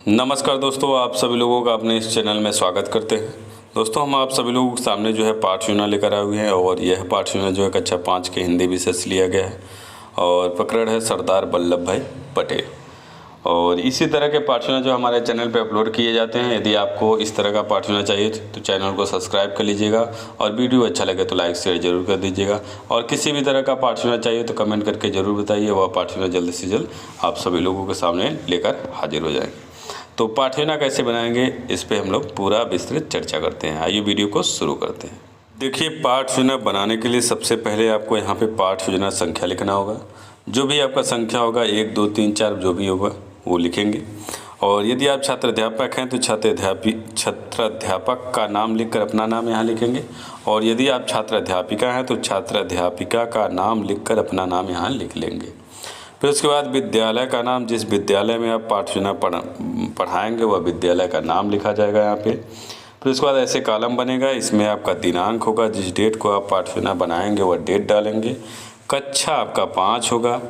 नमस्कार दोस्तों, आप सभी लोगों का अपने इस चैनल में स्वागत करते हैं। दोस्तों, हम आप सभी लोगों के सामने जो है पाठशून्य लेकर आए हुए हैं और यह पाठशून्य जो है कक्षा 5 के हिंदी विषय से लिया गया है और प्रकरण है सरदार वल्लभ भाई पटेल। और इसी तरह के पाठशून्य जो हमारे चैनल पे अपलोड किए जाते हैं। यदि आपको इस तरह का पाठशून्य चाहिए तो चैनल को सब्सक्राइब कर लीजिएगा और वीडियो अच्छा लगे तो लाइक शेयर जरूर कर दीजिएगा। और किसी भी तरह का पाठशून्य चाहिए तो कमेंट करके ज़रूर बताइए, वह पाठशून्य जल्द से जल्द आप सभी लोगों के सामने लेकर हाजिर हो जाएंगे। तो पाठशून्य कैसे बनाएंगे इस पे हम लोग पूरा विस्तृत चर्चा करते हैं। आइए वीडियो को शुरू करते हैं। देखिए, पाठशून्य बनाने के लिए सबसे पहले आपको यहाँ पे पाठशून्य संख्या लिखना होगा। जो भी आपका संख्या होगा 1 2 3 4 जो भी होगा वो लिखेंगे। और यदि आप छात्र अध्यापक हैं तो छात्र अध्यापक का नाम लिखकर अपना नाम यहाँ लिखेंगे। और यदि आप छात्र अध्यापिका हैं तो छात्र अध्यापिका का नाम लिखकर अपना नाम यहाँ लिख लेंगे। फिर उसके बाद विद्यालय का नाम, जिस विद्यालय में आप पाठशून्य पढ़ाएंगे वह विद्यालय का नाम लिखा जाएगा यहाँ पे। फिर उसके बाद ऐसे कॉलम बनेगा, इसमें आपका दिनांक होगा, जिस डेट को आप पाठशून्य बनाएंगे वह डेट डालेंगे। कक्षा आपका 5 होगा,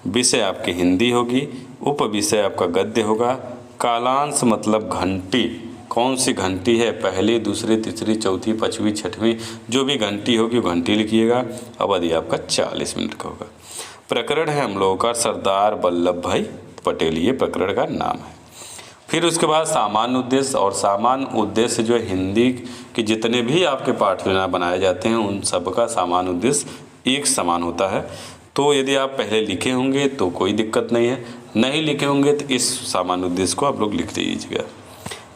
विषय आपकी हिंदी होगी, उप विषय आपका गद्य होगा। कालांश मतलब घंटी, कौन सी घंटी है, पहली दूसरी तीसरी चौथी पाँचवीं छठवीं जो भी घंटी होगी वो घंटी लिखिएगा। अवधि आपका 40 मिनट का होगा। प्रकरण है हम लोगों का सरदार वल्लभ भाई पटेल, ये प्रकरण का नाम है। फिर उसके बाद सामान्य उद्देश्य, और सामान्य उद्देश्य जो है हिंदी के जितने भी आपके पाठशून्य बनाए जाते हैं उन सब का सामान्य उद्देश्य एक समान होता है। तो यदि आप पहले लिखे होंगे तो कोई दिक्कत नहीं है, नहीं लिखे होंगे तो इस सामान्य उद्देश्य को आप लोग लिख दीजिएगा।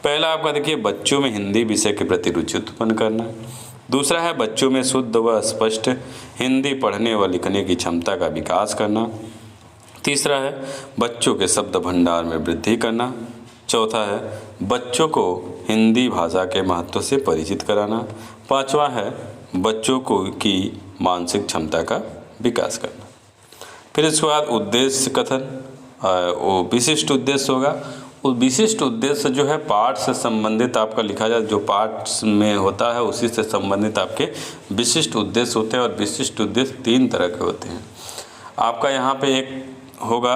पहला आपका देखिए, बच्चों में हिंदी विषय के प्रति रुचि उत्पन्न करना। दूसरा है बच्चों में शुद्ध व स्पष्ट हिंदी पढ़ने व लिखने की क्षमता का विकास करना। तीसरा है बच्चों के शब्द भंडार में वृद्धि करना। चौथा है बच्चों को हिंदी भाषा के महत्व से परिचित कराना। पांचवा है बच्चों को की मानसिक क्षमता का विकास करना। फिर इसके बाद उद्देश्य कथन, वो विशिष्ट उद्देश्य होगा। उस विशिष्ट उद्देश्य जो है पाठ से संबंधित आपका लिखा जाए, जो पाठ में होता है उसी से संबंधित आपके विशिष्ट उद्देश्य होते हैं। और विशिष्ट उद्देश्य 3 तरह के होते हैं। आपका यहाँ पे एक होगा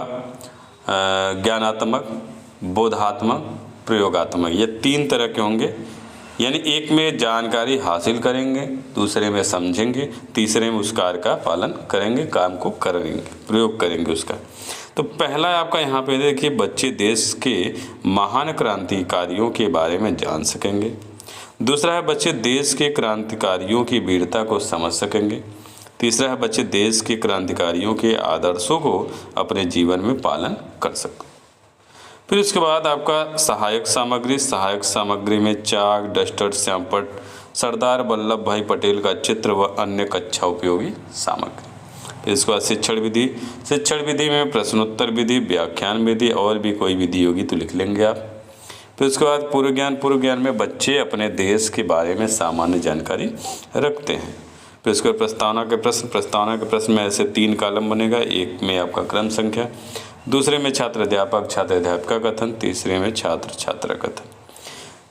ज्ञानात्मक, बोधात्मक, प्रयोगात्मक, ये 3 तरह के होंगे। यानी एक में जानकारी हासिल करेंगे, दूसरे में समझेंगे, तीसरे में उस कार्य का पालन करेंगे, काम को करेंगे, प्रयोग करेंगे उसका। तो पहला आपका यहाँ पे देखिए, बच्चे देश के महान क्रांतिकारियों के बारे में जान सकेंगे। दूसरा है बच्चे देश के क्रांतिकारियों की वीरता को समझ सकेंगे। तीसरा है बच्चे देश के क्रांतिकारियों के आदर्शों को अपने जीवन में पालन कर सकते। फिर उसके बाद आपका सहायक सामग्री, सहायक सामग्री में चाक, डस्टर, श्यामपट्ट, सरदार वल्लभ भाई पटेल का चित्र व अन्य कक्षा उपयोगी सामग्री। फिर इसके बाद शिक्षण विधि, शिक्षण विधि में प्रश्नोत्तर विधि, व्याख्यान विधि और भी कोई विधि होगी तो लिख लेंगे आप। फिर उसके बाद पूर्व ज्ञान, पूर्व ज्ञान में बच्चे अपने देश के बारे में सामान्य जानकारी रखते हैं। फिर उसके बाद प्रस्तावना के प्रश्न, प्रस्तावना के प्रश्न में ऐसे 3 कॉलम बनेगा। एक में आपका क्रम संख्या, दूसरे में छात्र अध्यापक छात्र अध्यापिका कथन, तीसरे में छात्र छात्रा कथन।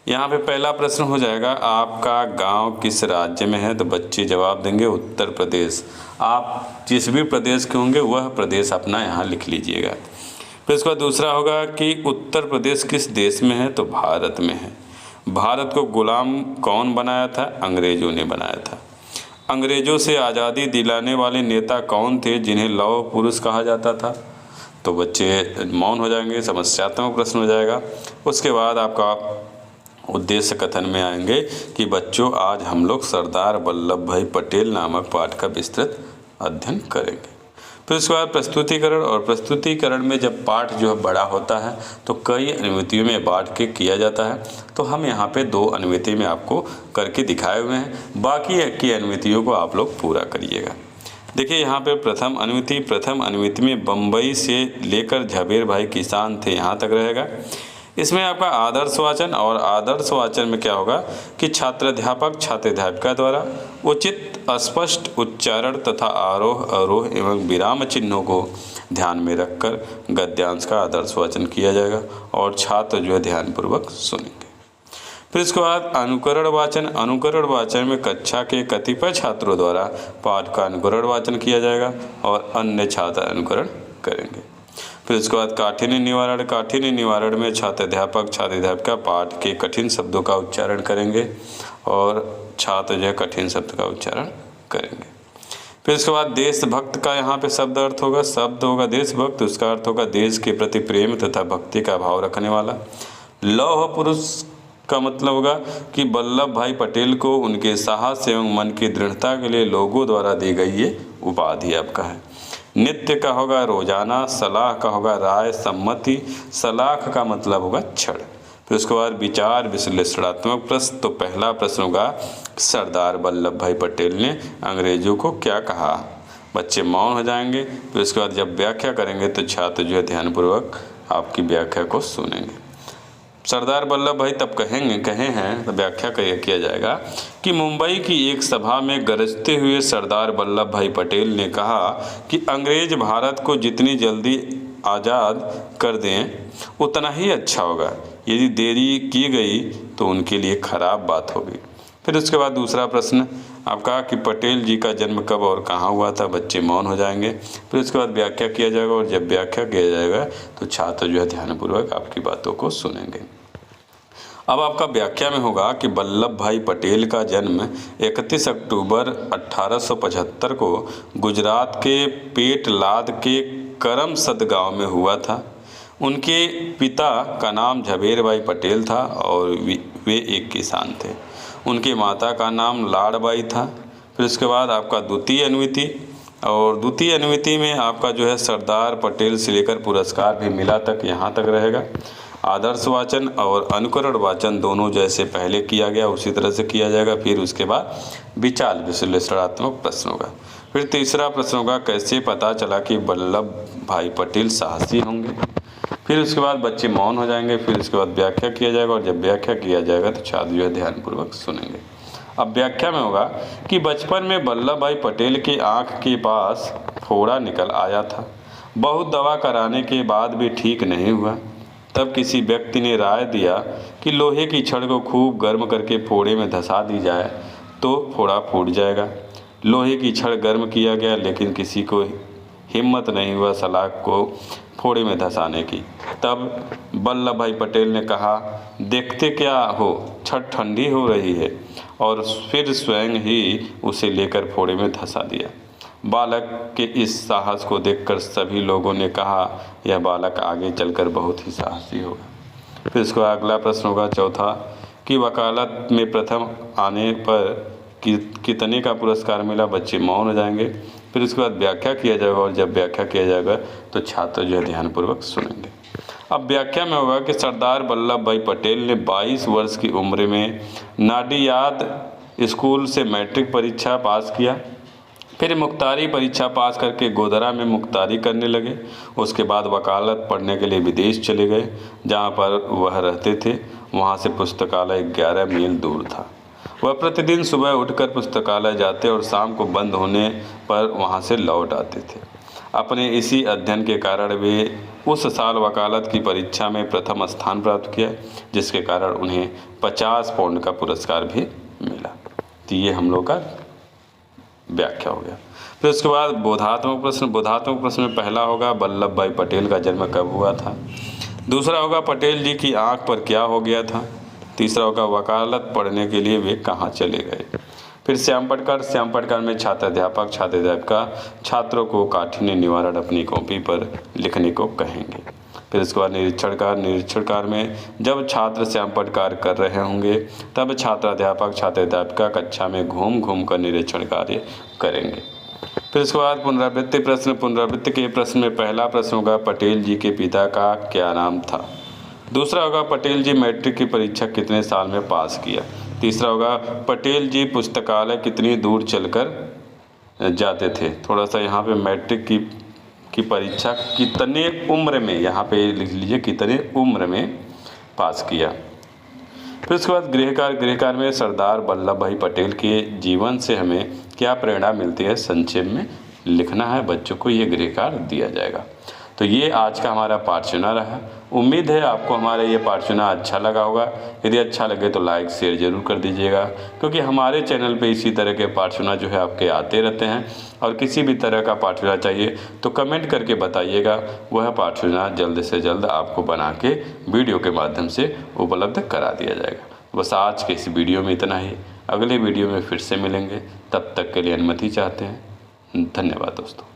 यहाँ पे पहला प्रश्न हो जाएगा, आपका गांव किस राज्य में है, तो बच्चे जवाब देंगे उत्तर प्रदेश। आप जिस भी प्रदेश के होंगे वह प्रदेश अपना यहाँ लिख लीजिएगा। फिर उसका दूसरा होगा कि उत्तर प्रदेश किस देश में है, तो भारत में है। भारत को गुलाम कौन बनाया था, अंग्रेजों ने बनाया था। अंग्रेजों से आज़ादी दिलाने वाले नेता कौन थे जिन्हें लौह पुरुष कहा जाता था, तो बच्चे मौन हो जाएंगे, समस्यात्मक प्रश्न हो जाएगा। उसके बाद आपका उद्देश्य कथन में आएंगे कि बच्चों आज हम लोग सरदार वल्लभ भाई पटेल नामक पाठ का विस्तृत अध्ययन करेंगे। फिर उसके बाद प्रस्तुतिकरण, और प्रस्तुतिकरण में जब पाठ जो है बड़ा होता है तो कई अनुमितियों में बांट के किया जाता है। तो हम यहाँ पे 2 अनुमिति में आपको करके दिखाए हुए हैं, बाकी की अनुमितियों को आप लोग पूरा करिएगा। देखिए यहाँ पे प्रथम अनुमिति में बम्बई से लेकर झबेर भाई किसान थे यहाँ तक रहेगा। इसमें आपका आदर्श वाचन, और आदर्श वाचन में क्या होगा कि छात्र अध्यापक छात्र अध्यापिका द्वारा उचित स्पष्ट उच्चारण तथा आरोह अवरोह एवं विराम चिन्हों को ध्यान में रखकर गद्यांश का आदर्श वाचन किया जाएगा और छात्र जो है ध्यानपूर्वक सुनेंगे। फिर इसके बाद अनुकरण वाचन, अनुकरण वाचन में कक्षा के कतिपय छात्रों द्वारा पाठ का अनुकरण वाचन किया जाएगा और अन्य छात्र अनुकरण करेंगे। फिर उसके बाद काठिन्य निवारण। काठिन्य निवारण में छात्र अध्यापिका पाठ के कठिन शब्दों का उच्चारण करेंगे और छात्र जो है कठिन शब्द का उच्चारण करेंगे। फिर उसके बाद देशभक्त का यहाँ पे शब्द अर्थ होगा, शब्द होगा देशभक्त, उसका अर्थ होगा देश के प्रति प्रेम तथा भक्ति का भाव रखने वाला। लौह पुरुष का मतलब होगा कि वल्लभ भाई पटेल को उनके साहस एवं मन की दृढ़ता के लिए लोगों द्वारा दी गई ये उपाधि आपका है। नित्य का होगा रोजाना, सलाह का होगा राय सम्मति, सलाह का मतलब होगा क्षण। फिर उसके बाद विचार विश्लेषणात्मक प्रश्न। तो पहला प्रश्न होगा सरदार वल्लभ भाई पटेल ने अंग्रेजों को क्या कहा। बच्चे मौन हो जाएंगे। फिर उसके बाद जब व्याख्या करेंगे तो छात्र जो है ध्यानपूर्वक आपकी व्याख्या को सुनेंगे। सरदार वल्लभ भाई तब कहे हैं तो व्याख्या किया जाएगा कि मुंबई की एक सभा में गरजते हुए सरदार वल्लभ भाई पटेल ने कहा कि अंग्रेज भारत को जितनी जल्दी आज़ाद कर दें उतना ही अच्छा होगा, यदि देरी की गई तो उनके लिए खराब बात होगी। फिर उसके बाद दूसरा प्रश्न आपका कि पटेल जी का जन्म कब और कहाँ हुआ था। बच्चे मौन हो जाएंगे। फिर उसके बाद व्याख्या किया जाएगा और जब व्याख्या किया जाएगा तो छात्र जो है ध्यानपूर्वक आपकी बातों को सुनेंगे। अब आपका व्याख्या में होगा कि वल्लभ भाई पटेल का जन्म 31 अक्टूबर 1875 को गुजरात के पेटलाद के करमसद गांव में हुआ था। उनके पिता का नाम झवेर भाई पटेल था और वे एक किसान थे। उनकी माता का नाम लाड़बाई था। फिर उसके बाद आपका द्वितीय अनुवृत्ति, और द्वितीय अनुवृत्ति में आपका जो है सरदार पटेल से लेकर पुरस्कार भी मिला तक यहाँ तक रहेगा। आदर्श वाचन और अनुकरण वाचन दोनों जैसे पहले किया गया उसी तरह से किया जाएगा। फिर उसके बाद विचार विश्लेषणात्मक प्रश्न होगा। फिर तीसरा प्रश्न होगा कैसे पता चला कि वल्लभ भाई पटेल साहसी होंगे। फिर उसके बाद बच्चे मौन हो जाएंगे। फिर उसके बाद व्याख्या किया जाएगा और जब व्याख्या किया जाएगा तो छात्र जो है ध्यानपूर्वक सुनेंगे। अब व्याख्या में होगा कि बचपन में वल्लभ भाई पटेल की आँख के पास फोड़ा निकल आया था। बहुत दवा कराने के बाद भी ठीक नहीं हुआ। तब किसी व्यक्ति ने राय दिया कि लोहे की छड़ को खूब गर्म करके फोड़े में धंसा दी जाए तो फोड़ा फूट जाएगा। लोहे की छड़ गर्म किया गया लेकिन किसी को हिम्मत नहीं हुआ सलाख को फोड़े में धंसाने की। तब वल्लभ भाई पटेल ने कहा देखते क्या हो, छड़ ठंडी हो रही है, और फिर स्वयं ही उसे लेकर फोड़े में धंसा दिया। बालक के इस साहस को देखकर सभी लोगों ने कहा यह बालक आगे चलकर बहुत ही साहसी होगा। फिर इसका अगला प्रश्न होगा चौथा कि वकालत में प्रथम आने पर कितने का पुरस्कार मिला। बच्चे मौन हो जाएंगे। फिर उसके बाद व्याख्या किया जाएगा और जब व्याख्या किया जाएगा तो छात्र जो है ध्यानपूर्वक सुनेंगे। अब व्याख्या में होगा कि सरदार वल्लभ भाई पटेल ने 22 वर्ष की उम्र में नाडियाद स्कूल से मैट्रिक परीक्षा पास किया। फिर मुख्तारी परीक्षा पास करके गोधरा में मुख्तारी करने लगे। उसके बाद वकालत पढ़ने के लिए विदेश चले गए जहाँ पर वह रहते थे। वहाँ से पुस्तकालय 11 मील दूर था। वह प्रतिदिन सुबह उठकर पुस्तकालय जाते और शाम को बंद होने पर वहाँ से लौट आते थे। अपने इसी अध्ययन के कारण वे उस साल वकालत की परीक्षा में प्रथम स्थान प्राप्त किया, जिसके कारण उन्हें 50 पाउंड का पुरस्कार भी मिला। तो ये हम लोग का व्याख्या हो गया। फिर उसके बाद बोधात्मक प्रश्न। बोधात्मक प्रश्न में पहला होगा वल्लभ भाई पटेल का जन्म कब हुआ था। दूसरा होगा पटेल जी की आंख पर क्या हो गया था। तीसरा होगा वकालत पढ़ने के लिए वे कहाँ चले गए। फिर श्याम पटकार में छात्र अध्यापिका छात्रों को काठिन्य निवारण अपनी कॉपी पर लिखने को कहेंगे। फिर इसके बाद निरीक्षण में जब छात्र श्याम पटकार कर रहे होंगे तब छात्र अध्यापिका कक्षा में घूम कर निरीक्षण कार्य करेंगे। फिर इसके बाद पुनरावृत्ति प्रश्न। पुनरावृत्ति के प्रश्न में पहला प्रश्न होगा पटेल जी के पिता का क्या नाम था। दूसरा होगा पटेल जी मैट्रिक की परीक्षा कितने साल में पास किया। तीसरा होगा पटेल जी पुस्तकालय कितनी दूर चलकर जाते थे। थोड़ा सा यहाँ पे मैट्रिक की परीक्षा कितने उम्र में, यहाँ पे लिख लीजिए कितने उम्र में पास किया। फिर उसके बाद गृहकार में सरदार वल्लभ भाई पटेल के जीवन से हमें क्या प्रेरणा मिलती है संक्षेप में लिखना है। बच्चों को ये गृहकार दिया जाएगा। तो ये आज का हमारा पार्ट चुना रहा। उम्मीद है आपको हमारा ये पार्ट चुना अच्छा लगा होगा। यदि अच्छा लगे तो लाइक शेयर ज़रूर कर दीजिएगा, क्योंकि हमारे चैनल पे इसी तरह के पार्ट चुना जो है आपके आते रहते हैं। और किसी भी तरह का पार्ट चुना चाहिए तो कमेंट करके बताइएगा, वह पार्ट चुना जल्द से जल्द आपको बना के वीडियो के माध्यम से उपलब्ध करा दिया जाएगा। बस आज के इस वीडियो में इतना ही। अगले वीडियो में फिर से मिलेंगे, तब तक के लिए अनुमति चाहते हैं। धन्यवाद दोस्तों।